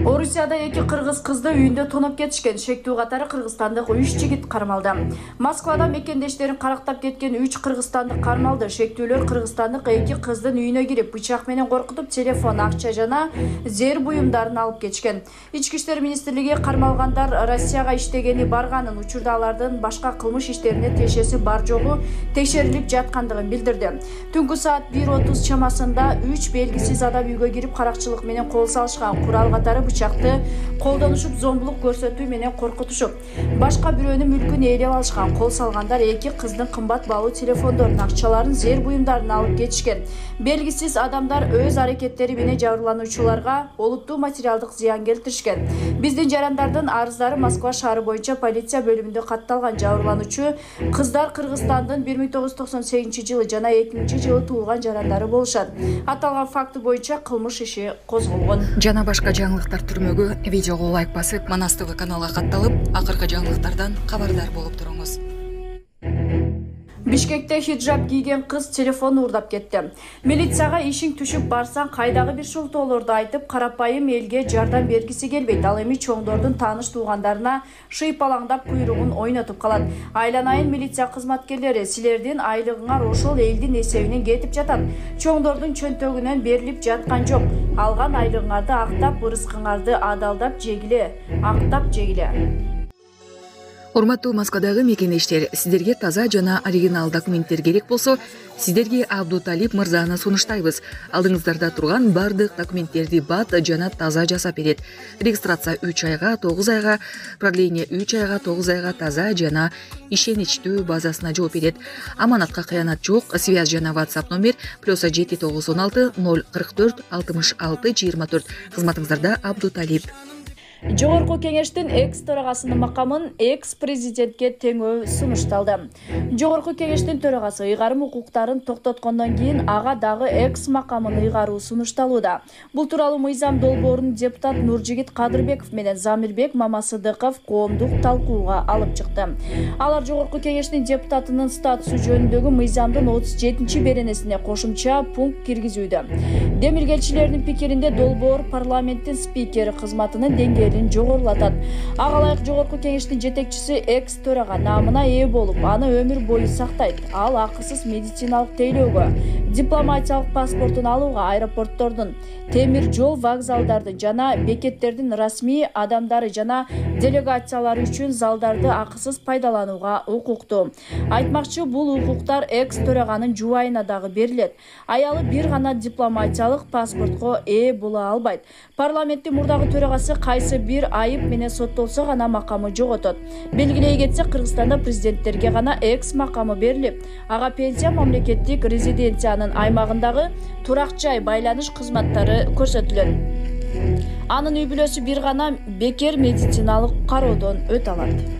Орусияда эки кыргыз кызды үйүндө тоноп кетишкен. Шектүү катары кыргызстандык 3 жигит кармалды. Москвада мекендештерин карактап кеткен 3 кыргызстандык кармалды. Шектүүлөр кыргызстандык эки кыздын үйүнө кирип, бычак менен коркутуп, телефон, акча жана зер буюмдарын алып кетишкен. Ички иштер министрлиги кармалгандар Россияга иштегени барганын, учурда алардын башка кылмыш иштерине тиешеси бар жогу текшерилип жаткандыгын билдирди. Түнкү саат 1:30 чамасында 3 белгисиз адам үйгө кирип, каракчылык менен кол салышкан. Курал катары бычакты колдонушуп, зомбулук көрсөтүү менен коркутушуп, башка бирөөнүн мүлкүн ээлеп алышкан. Кол салгандар эки кыздын кымбат баалуу телефондорун, акчаларын, зер буюмдарын алып кетишкен. Белгисиз адамдар өз аракеттери менен жабырлануучуларга олуттуу материалдык зыян келтиришкен. Биздин жарандардын арыздары Москва шаары боюнча полиция бөлүмүндө катталган. Жабырлануучу кыздар Кыргызстандын 1998 жана 2000 туулган жарандары болушат. Аталган факты боюнча кылмыш иши козголгон. Жана башка жаңылыктар түрмөгү видеого лайк басып, Манас ТВ каналга катталып, акыркы жаңылыктардан кабардар болуп туруңуз. Бишкекте хиджаб кийген кыз телефон уурдап кетти. Милицияга ишиң түшүп барсаң, кайдагы бир шултоолорду айтып, карапайым элге жардам бергиси келбейт. Ал эми чоңдордун тааныш туугандарына шыйпалаңдап куйругун ойнотуп калат. Айланайын милиция кызматкерлери, силердин айлыгыңар ошол элдин эсебинен кетип жатат. Чоңдордун чөнтөгүнөн берилип жаткан жок. Алган айлыгыңарды актап, ырыскыңарды адалдап жегиле, актап жегиле. Урматтуу Москвадагы мекендештер, сиздерге таза жана оригинал документтер керек болсо, сиздерге Абдуталип мырзаны сунуштайбыз. Алдыңыздарда турган бардык документтерди бат жана таза жасап берет. Регистрация 3 айга, 9 айга, продление 3 айга, 9 айга таза жана ишеничтүү базасына жооп берет. Аманатка кыянат жок. Связь жана WhatsApp номер +7 916 044 66 24. Кызматыңыздарда Абдуталип. Жогорку кеңештин экс-төрагасынын макамын экс-президентке теңөө сунушталды. Жогорку кеңештин төрагасы ыйгарым укуктарын токтоткондон кийин ага дагы экс-макамын ыйгаруу сунушталууда. Бул тууралуу мыйзам долбоорун депутат Нуржигит Кадырбеков менен Замирбек Мамасыдыков коомдук талкууга алып чыкты. Алар жогорку кеңештин депутатынын статусу жөнүндөгү мыйзамдын 37-беренесине кошумча пункт киргизүүдө. Демилгелчилердин пикиринде долбоор парламенттин спикери кызматынын деңгээлин жогорулатат. Ага ылайык жогорку кеңештин жетекчиси экс-төрага наамына ээ болуп, аны өмүр бою сактайт. Ал акысыз медициналык тейлөөгө, дипломатиялык паспортун алууга, аэропорттордун, темир жол вокзалдардын жана бекеттердин расмий адамдары жана делегациялары үчүн залдарды акысыз пайдаланууга укуктуу. Айтмакчы, бул укуктар экс-төраганын жубайына дагы берилет. Аялы бир гана дипломатиялык паспортко ээ боло албайт. Парламенттин мурдагы төрагасы кайсы бир айып менен соттолсо гана макамы жоготот. Белгилей кетсек, Кыргызстанда президенттерге гана экс макамы берилип, ага пенсия, мамлекеттик резиденциянын аймагындагы турак жай, байланыш кызматтары көрсөтүлөт. Анын үй бүлөсү бир гана бекер медициналык кароодон өтө алат.